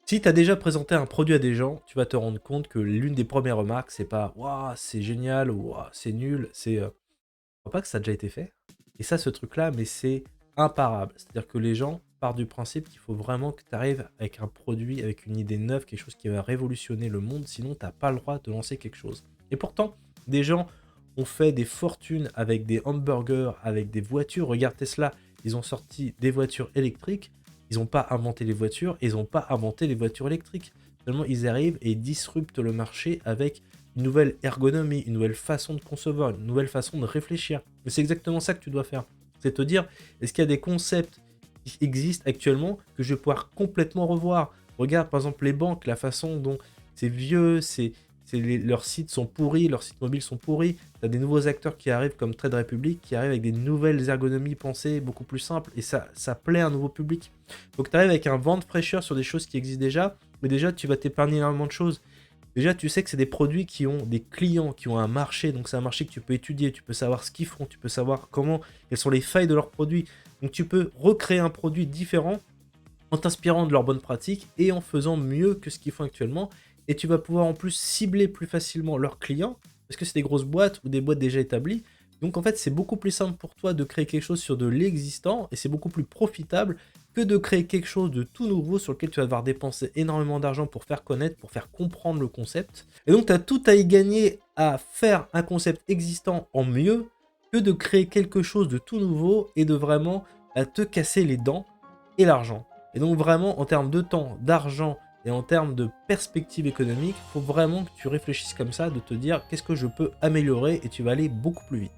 Si tu as déjà présenté un produit à des gens, tu vas te rendre compte que l'une des premières remarques, c'est pas: «Waouh, c'est génial» ou «Waouh, c'est nul», c'est, «Je crois pas que ça a déjà été fait». Et ça, ce truc-là, mais c'est imparable. C'est-à-dire que les gens partent du principe qu'il faut vraiment que tu arrives avec un produit, avec une idée neuve, quelque chose qui va révolutionner le monde, sinon tu pas le droit de lancer quelque chose. Et pourtant, des gens ont fait des fortunes avec des hamburgers, avec des voitures. Regarde Tesla, ils ont sorti des voitures électriques. Ils n'ont pas inventé les voitures, ils n'ont pas inventé les voitures électriques. Seulement, ils arrivent et disruptent le marché avec une nouvelle ergonomie, une nouvelle façon de concevoir, une nouvelle façon de réfléchir. Et c'est exactement ça que tu dois faire. C'est te dire, est-ce qu'il y a des concepts qui existent actuellement que je vais pouvoir complètement revoir? Regarde par exemple les banques, la façon dont c'est vieux, leurs sites sont pourris, leurs sites mobiles sont pourris. Tu as des nouveaux acteurs qui arrivent comme Trade Republic, qui arrivent avec des nouvelles ergonomies pensées beaucoup plus simples, et ça plaît à un nouveau public. Donc tu arrives avec un vent de fraîcheur sur des choses qui existent déjà, mais déjà tu vas t'épargner énormément de choses. Déjà, tu sais que c'est des produits qui ont des clients, qui ont un marché. Donc, c'est un marché que tu peux étudier, tu peux savoir ce qu'ils font, tu peux savoir quelles sont les failles de leurs produits. Donc, tu peux recréer un produit différent en t'inspirant de leurs bonnes pratiques et en faisant mieux que ce qu'ils font actuellement. Et tu vas pouvoir en plus cibler plus facilement leurs clients parce que c'est des grosses boîtes ou des boîtes déjà établies. Donc en fait, c'est beaucoup plus simple pour toi de créer quelque chose sur de l'existant et c'est beaucoup plus profitable que de créer quelque chose de tout nouveau sur lequel tu vas devoir dépenser énormément d'argent pour faire connaître, pour faire comprendre le concept. Et donc tu as tout à y gagner à faire un concept existant en mieux que de créer quelque chose de tout nouveau et de vraiment te casser les dents et l'argent. Et donc vraiment, en termes de temps, d'argent et en termes de perspective économique, il faut vraiment que tu réfléchisses comme ça, de te dire qu'est-ce que je peux améliorer et tu vas aller beaucoup plus vite.